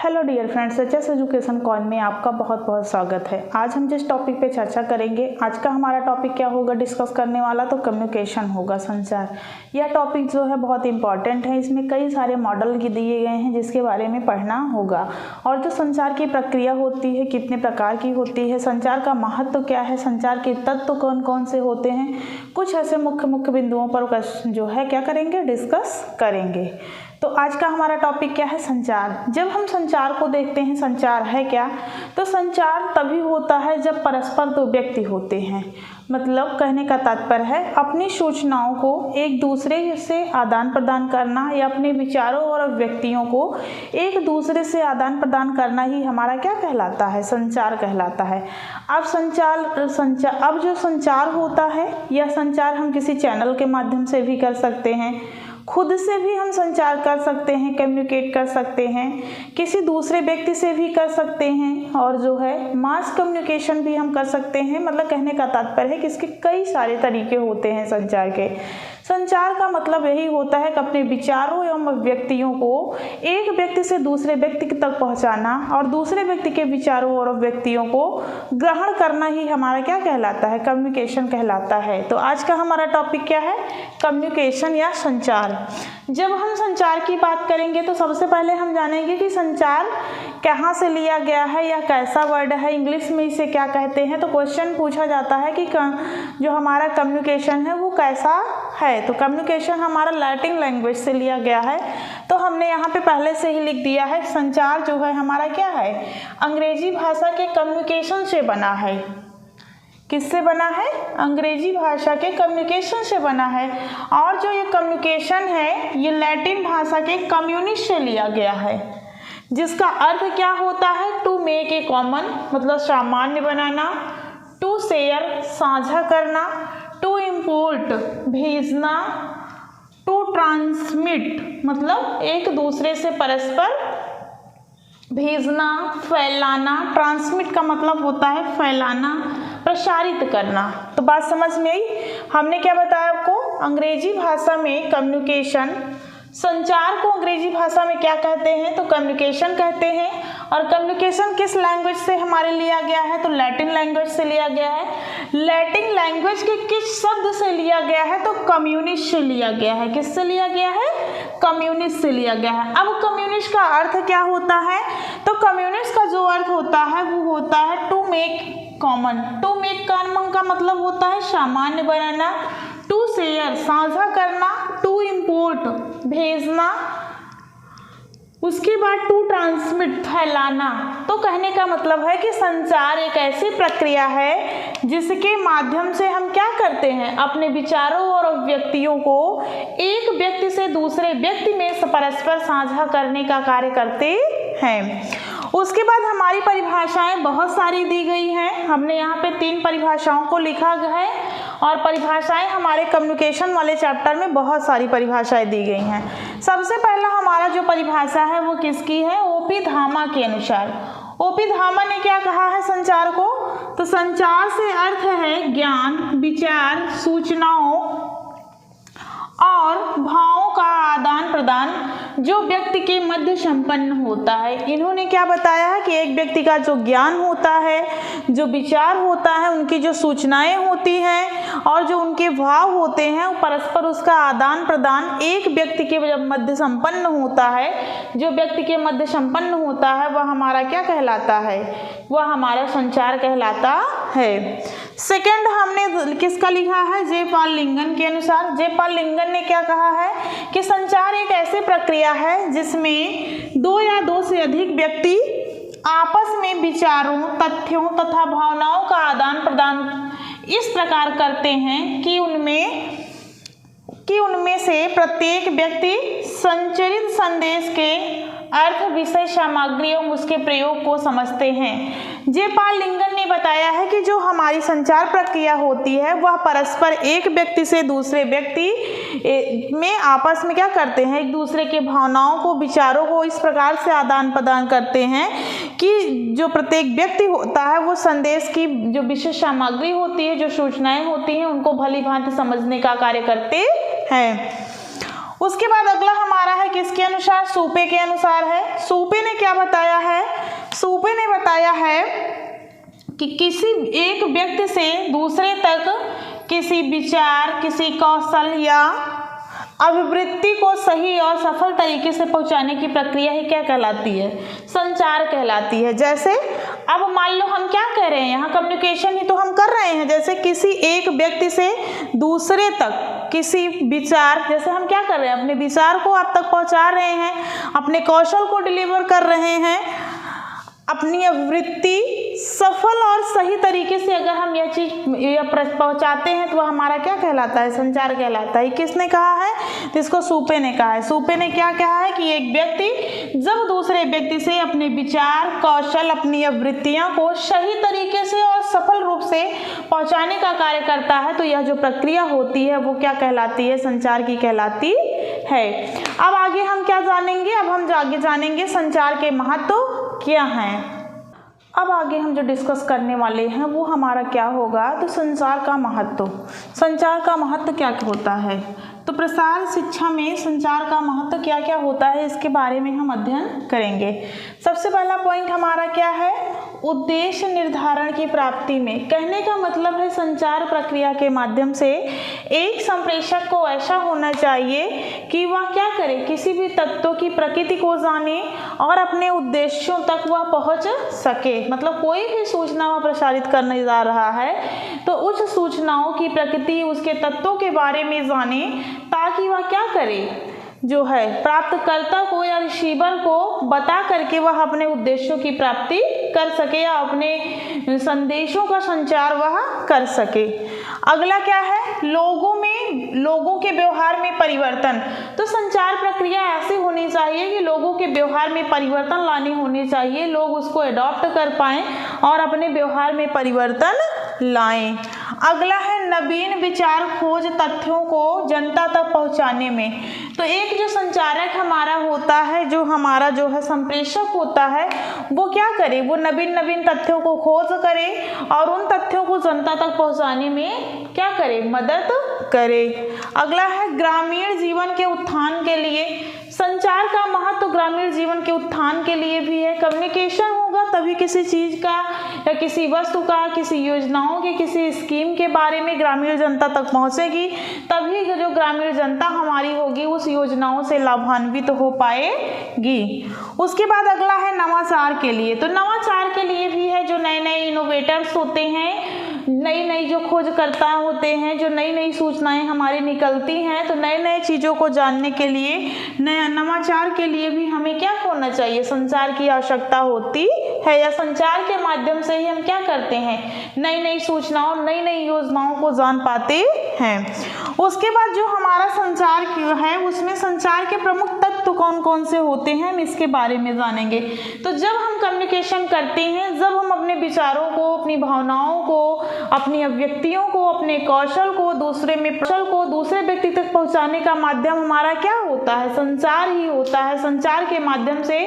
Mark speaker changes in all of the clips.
Speaker 1: Hello dear friends, HS education call में आपका बहुत बहुत स्वागत है। आज हम जिस टॉपिक पे चर्चा करेंगे, आज का हमारा टॉपिक क्या होगा डिस्कस करने वाला, तो कम्युनिकेशन होगा, संचार। यह टॉपिक जो है बहुत इंपॉर्टेंट है। इसमें कई सारे मॉडल दिए गए हैं जिसके बारे में पढ़ना होगा। और जो संचार की प्रक्रिया होती है कितने प्रकार की होती है, संचार का महत्व क्या है, संचार के तत्व कौन कौन से होते हैं, कुछ ऐसे मुख्य बिंदुओं पर जो है क्या करेंगे, डिस्कस करेंगे। तो आज का हमारा टॉपिक क्या है, संचार। जब हम संचार को देखते हैं, संचार है क्या, तो संचार तभी होता है जब परस्पर दो व्यक्ति होते हैं। मतलब कहने का तात्पर्य है अपनी सूचनाओं को एक दूसरे से आदान प्रदान करना या अपने विचारों और व्यक्तियों को एक दूसरे से आदान प्रदान करना ही हमारा क्या कहलाता है, संचार कहलाता है। अब जो संचार होता है, यह संचार हम किसी चैनल के माध्यम से भी कर सकते हैं, खुद से भी हम संचार कर सकते हैं, कम्युनिकेट कर सकते हैं, किसी दूसरे व्यक्ति से भी कर सकते हैं, और जो है मास कम्युनिकेशन भी हम कर सकते हैं। मतलब कहने का तात्पर्य है कि इसके कई सारे तरीके होते हैं संचार के। संचार का मतलब यही होता है कि अपने विचारों एवं व्यक्तियों को एक व्यक्ति से दूसरे व्यक्ति तक पहुंचाना और दूसरे व्यक्ति के विचारों और व्यक्तियों को ग्रहण करना ही हमारा क्या कहलाता है, कम्युनिकेशन कहलाता है। तो आज का हमारा टॉपिक क्या है, कम्युनिकेशन या संचार। जब हम संचार की बात करेंगे तो सबसे पहले हम जानेंगे कि संचार कहाँ से लिया गया है या कैसा वर्ड है, इंग्लिश में इसे क्या कहते हैं। तो क्वेश्चन पूछा जाता है कि जो हमारा कम्युनिकेशन है वो कैसा है। तो कम्युनिकेशन हमारा लैटिन लैंग्वेज से लिया गया है। तो हमने यहाँ पे पहले से ही लिख दिया है, संचार जो है हमारा क्या है, अंग्रेजी भाषा के कम्युनिकेशन से बना है। किससे बना है, अंग्रेजी भाषा के कम्युनिकेशन से बना है। और जो ये कम्युनिकेशन है ये लैटिन भाषा के कम्युनिस्ट से लिया गया है, जिसका अर्थ क्या होता है, टू मेक ए कॉमन मतलब सामान्य बनाना, टू शेयर साझा करना, टू इम्पोर्ट भेजना, टू ट्रांसमिट मतलब एक दूसरे से परस्पर भेजना, फैलाना। ट्रांसमिट का मतलब होता है फैलाना, प्रसारित करना। तो बात समझ में आई। हमने क्या बताया आपको, अंग्रेजी भाषा में कम्युनिकेशन, संचार को अंग्रेजी भाषा में क्या कहते हैं, तो कम्युनिकेशन कहते हैं। और कम्युनिकेशन किस लैंग्वेज से हमारे लिया गया है, तो लैटिन लैंग्वेज से लिया गया है। लैटिन लैंग्वेज के किस शब्द से लिया गया है, तो कम्युनिस्ट से लिया गया है। किससे लिया गया है, कम्युनिस्ट से लिया गया है। अब कम्युनिस्ट का अर्थ क्या होता है, तो कम्युनिस्ट का जो अर्थ होता है वो होता है to make common. To make common का मतलब होता है सामान्य बनाना, टू शेयर साझा करना, टू इम्पोर्ट भेजना, उसके बाद टू ट्रांसमिट फैलाना। तो कहने का मतलब है कि संचार एक ऐसी प्रक्रिया है जिसके माध्यम से हम क्या करते हैं, अपने विचारों और व्यक्तियों को एक व्यक्ति से दूसरे व्यक्ति में परस्पर साझा करने का कार्य करते हैं। उसके बाद हमारी परिभाषाएं बहुत सारी दी गई हैं। हमने यहाँ पे 3 परिभाषाओं को लिखा है और परिभाषाएं हमारे कम्युनिकेशन वाले चैप्टर में बहुत सारी परिभाषाएं दी गई हैं। सबसे पहला हमारा जो परिभाषा है वो किसकी है, ओपी धामा के अनुसार। ओपी धामा ने क्या कहा है संचार को, तो संचार से अर्थ है ज्ञान, विचार, सूचनाओं और भावों का आदान प्रदान जो व्यक्ति के मध्य संपन्न होता है। इन्होंने क्या बताया है कि एक व्यक्ति का जो ज्ञान होता है, जो विचार होता है, उनकी जो सूचनाएं होती हैं और जो उनके भाव होते हैं, वो परस्पर उसका आदान प्रदान एक व्यक्ति के मध्य संपन्न होता है। जो व्यक्ति के मध्य संपन्न होता है वह हमारा क्या कहलाता है, वह हमारा संचार कहलाता है। सेकंड हमने किसका लिखा है, जे पॉल लिंगन के अनुसार। जे पॉल लिंगन ने क्या कहा है कि संचार एक ऐसी प्रक्रिया है जिसमें 2 या 2 से अधिक व्यक्ति आपस में विचारों, तथ्यों तथा भावनाओं का आदान प्रदान इस प्रकार करते हैं कि उनमें से प्रत्येक व्यक्ति संचरित संदेश के अर्थ, विषय, सामग्री एवं उसके प्रयोग को समझते हैं। जे पॉल लिंगन ने बताया है कि जो हमारी संचार प्रक्रिया होती है वह परस्पर एक व्यक्ति से दूसरे व्यक्ति में आपस में क्या करते हैं, एक दूसरे के भावनाओं को, विचारों को इस प्रकार से आदान प्रदान करते हैं कि जो प्रत्येक व्यक्ति होता है वो संदेश की जो विशेष सामग्री होती है, जो सूचनाएं होती हैं, उनको भली भांति समझने का कार्य करते हैं। उसके बाद अगला हमारा है किसके अनुसार, सूपे के अनुसार है। सूपे ने क्या बताया है, सूपे ने बताया है कि किसी एक व्यक्ति से दूसरे तक किसी विचार, किसी कौशल या अभिवृत्ति को सही और सफल तरीके से पहुंचाने की प्रक्रिया ही क्या कहलाती है, संचार कहलाती है। जैसे अब मान लो हम क्या कह रहे हैं, यहाँ कम्युनिकेशन ही तो हम कर रहे हैं। जैसे किसी एक व्यक्ति से दूसरे तक किसी विचार, जैसे हम क्या कर रहे हैं, अपने विचार को आप तक पहुंचा रहे हैं, अपने कौशल को डिलीवर कर रहे हैं, अपनी अभिवृत्ति सफल और सही तरीके से अगर हम यह चीज पहुंचाते हैं तो वह हमारा क्या कहलाता है, संचार कहलाता है। किसने कहा है, इसको सूपे ने कहा है। सूपे ने क्या कहा है कि एक व्यक्ति जब दूसरे व्यक्ति से अपने विचार, कौशल, अपनी अभिवृत्तियों को सही तरीके से और सफल रूप से पहुंचाने का कार्य करता है तो यह जो प्रक्रिया होती है वो क्या कहलाती है, संचार की कहलाती है। अब आगे हम क्या जानेंगे, अब हम आगे जानेंगे संचार के महत्व क्या हैं। अब आगे हम जो डिस्कस करने वाले हैं वो हमारा क्या होगा, तो संचार का महत्व। संचार का महत्व क्या होता है, तो प्रसार शिक्षा में संचार का महत्व क्या क्या होता है इसके बारे में हम अध्ययन करेंगे। सबसे पहला पॉइंट हमारा क्या है, उद्देश्य निर्धारण की प्राप्ति में। कहने का मतलब है संचार प्रक्रिया के माध्यम से एक संप्रेषक को ऐसा होना चाहिए कि वह क्या करे, किसी भी तत्वों की प्रकृति को जाने और अपने उद्देश्यों तक वह पहुंच सके। मतलब कोई भी सूचना वह प्रसारित करने जा रहा है तो उस सूचनाओं की प्रकृति, उसके तत्वों के बारे में जाने ताकि वह क्या करे, जो है प्राप्तकर्ता को या रिसीवर को बता करके वह अपने उद्देश्यों की प्राप्ति कर सके या अपने संदेशों का संचार वह कर सके। अगला क्या है, लोगों के व्यवहार में परिवर्तन। तो संचार प्रक्रिया ऐसी होनी चाहिए कि लोगों के व्यवहार में परिवर्तन लाने होने चाहिए, लोग उसको अडॉप्ट कर पाएं और अपने व्यवहार में परिवर्तन लाएं। अगला है नवीन विचार खोज तथ्यों को जनता तक पहुंचाने में। तो एक जो संचारक हमारा होता है, जो हमारा जो है संप्रेषक होता है, वो क्या करे, वो नवीन नवीन तथ्यों को खोज करे और उन तथ्यों को जनता तक पहुंचाने में क्या करे, मदद करे। अगला है ग्रामीण जीवन के उत्थान के लिए। संचार का महत्व ग्रामीण जीवन के उत्थान के लिए भी है। कम्युनिकेशन होगा तभी किसी चीज का या किसी वस्तु का, किसी योजनाओं के, किसी स्कीम के बारे में ग्रामीण जनता तक पहुंचेगी, तभी जो ग्रामीण जनता हमारी होगी उस योजनाओं से लाभान्वित हो पाएगी। उसके बाद अगला है नवाचार के लिए। तो नवाचार के लिए भी है, जो नए नए इनोवेटर्स होते हैं, नई नई जो खोजकर्ता होते हैं, जो नई नई सूचनाएं हमारी निकलती हैं, तो नए नए चीज़ों को जानने के लिए, नया नवाचार के लिए भी हमें क्या होना चाहिए, संचार की आवश्यकता होती है। या संचार के माध्यम से ही हम क्या करते हैं, नई नई सूचनाओं, नई नई योजनाओं को जान पाते हैं। उसके बाद जो हमारा संचार है उसमें संचार के प्रमुख तत्व कौन कौन से होते हैं, हम इसके बारे में जानेंगे। तो जब हम कम्युनिकेशन करते हैं, जब हम अपने विचारों को, अपनी भावनाओं को, अपनी अभिव्यक्तियों को, अपने कौशल को दूसरे व्यक्ति तक पहुंचाने का माध्यम हमारा क्या होता है, संचार ही होता है। संचार के माध्यम से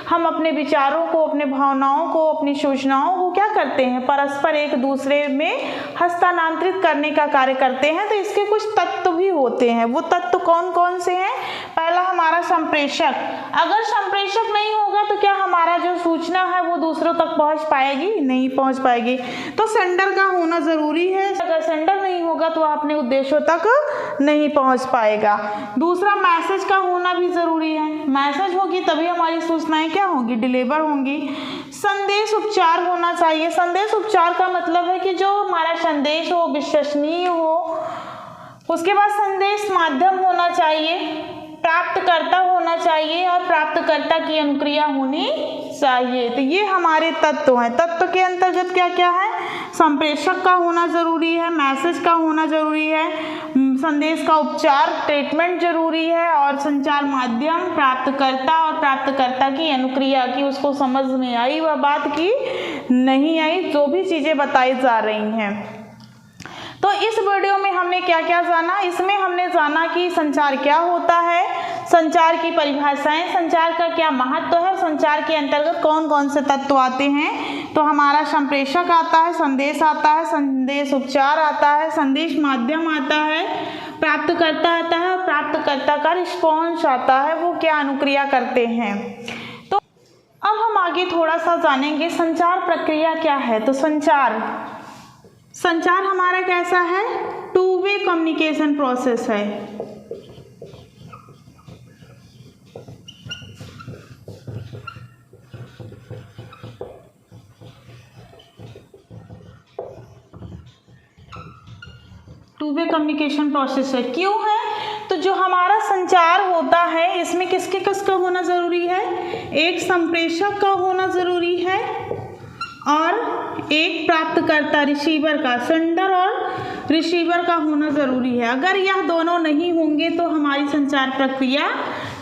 Speaker 1: हम अपने विचारों को, अपने भावनाओं को, अपनी सूचनाओं को क्या करते हैं, परस्पर एक दूसरे में हस्तांतरित करने का कार्य करते हैं। तो इसके कुछ तत्व भी होते हैं। वो तत्व कौन कौन से हैं, पहला हमारा संप्रेषक। अगर संप्रेषक नहीं होगा तो क्या हमारा जो सूचना है वो दूसरों तक पहुंच पाएगी, नहीं पहुंच पाएगी। तो सेंडर का होना जरूरी है, अगर सेंडर नहीं होगा तो अपने उद्देश्यों तक नहीं पहुंच पाएगा। दूसरा मैसेज का होना भी जरूरी है, मैसेज होगी तभी हमारी सूचनाएं क्या होंगी, डिलीवर होंगी। संदेश उपचार होना चाहिए। संदेश उपचार का मतलब है कि जो हमारा संदेश हो विश्वसनीय हो। उसके बाद संदेश माध्यम होना चाहिए, प्राप्तकर्ता होना चाहिए और प्राप्तकर्ता की अनुक्रिया होनी चाहिए। तो ये हमारे तत्व हैं। तत्व के अंतर्गत क्या क्या है, संप्रेषक का होना जरूरी है, मैसेज का होना जरूरी है, संदेश का उपचार, ट्रीटमेंट जरूरी है, और संचार माध्यम, प्राप्तकर्ता और प्राप्तकर्ता की अनुक्रिया की, उसको समझ में आई वह बात की नहीं आई, जो भी चीजें बताई जा रही हैं। तो इस वीडियो में हमने क्या क्या जाना, इसमें हमने जाना कि संचार क्या होता है, संचार की परिभाषाएं, संचार का क्या महत्व है, संचार के अंतर्गत कौन कौन से तत्व आते हैं। तो हमारा संप्रेषक आता है, संदेश आता है, संदेश उपचार आता है, संदेश माध्यम आता है, प्राप्तकर्ता आता है और प्राप्तकर्ता का रिस्पॉन्स आता है, वो क्या अनुक्रिया करते हैं। तो अब हम आगे थोड़ा सा जानेंगे संचार प्रक्रिया क्या है। तो संचार हमारा कैसा है, टू वे कम्युनिकेशन प्रोसेस है। टू वे कम्युनिकेशन प्रोसेस है, क्यों है, तो जो हमारा संचार होता है इसमें किसका होना जरूरी है, एक संप्रेषक का होना जरूरी है और एक प्राप्तकर्ता रिसीवर का, सेंडर और रिसीवर का होना जरूरी है। अगर यह दोनों नहीं होंगे तो हमारी संचार प्रक्रिया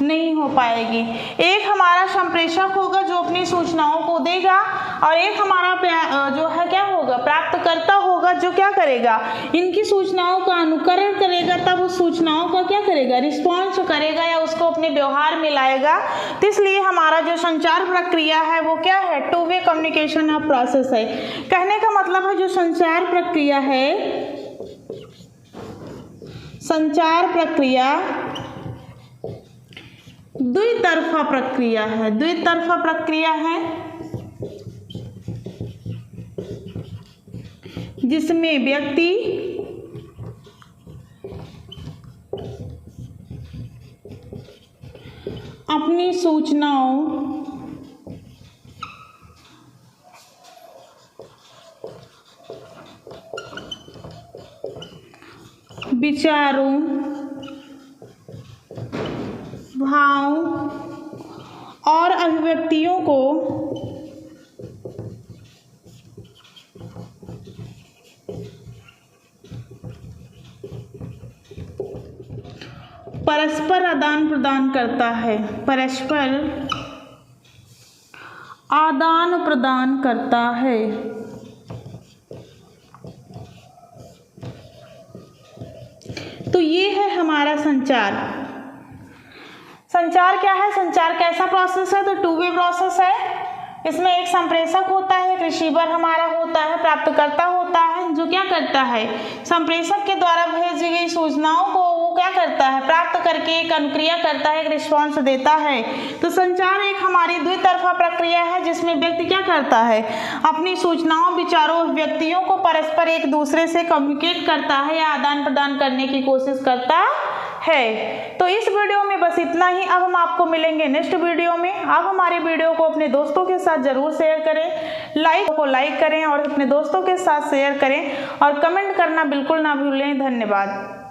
Speaker 1: नहीं हो पाएगी। एक हमारा संप्रेषक होगा जो अपनी सूचनाओं को देगा और एक हमारा जो है क्या होगा, प्राप्तकर्ता होगा जो क्या करेगा, इनकी सूचनाओं का अनुकरण करेगा, तब उस सूचनाओं का क्या करेगा, रिस्पॉन्स करेगा या उसको अपने व्यवहार में लाएगा। तो इसलिए हमारा जो संचार प्रक्रिया है वो क्या है, two way communication of process है। कहने का मतलब है जो संचार प्रक्रिया है, संचार प्रक्रिया द्वितरफा प्रक्रिया है, द्वितरफा प्रक्रिया है जिसमें व्यक्ति अपनी सूचनाओं, विचारों, भावों और अभिव्यक्तियों को परस्पर आदान प्रदान करता है, परस्पर आदान प्रदान करता है। तो ये है हमारा संचार। संचार क्या है, संचार कैसा प्रोसेस है, तो टू वे प्रोसेस है। इसमें एक संप्रेषक होता है, एक रिसीवर हमारा होता है, प्राप्तकर्ता होता है जो क्या करता है, संप्रेषक के द्वारा भेजी गई सूचनाओं को वो क्या करता है, प्राप्त करके एक अनुक्रिया करता है, एक रिस्पॉन्स देता है। तो संचार एक हमारी द्वितरफा प्रक्रिया है जिसमें व्यक्ति क्या करता है, अपनी सूचनाओं, विचारों, व्यक्तियों को परस्पर एक दूसरे से कम्युनिकेट करता है या आदान प्रदान करने की कोशिश करता है। तो इस वीडियो में बस इतना ही। अब हम आपको मिलेंगे नेक्स्ट वीडियो में। आप हमारे वीडियो को अपने दोस्तों के साथ जरूर शेयर करें, लाइक करें और अपने दोस्तों के साथ शेयर करें और कमेंट करना बिल्कुल ना भूलें। धन्यवाद।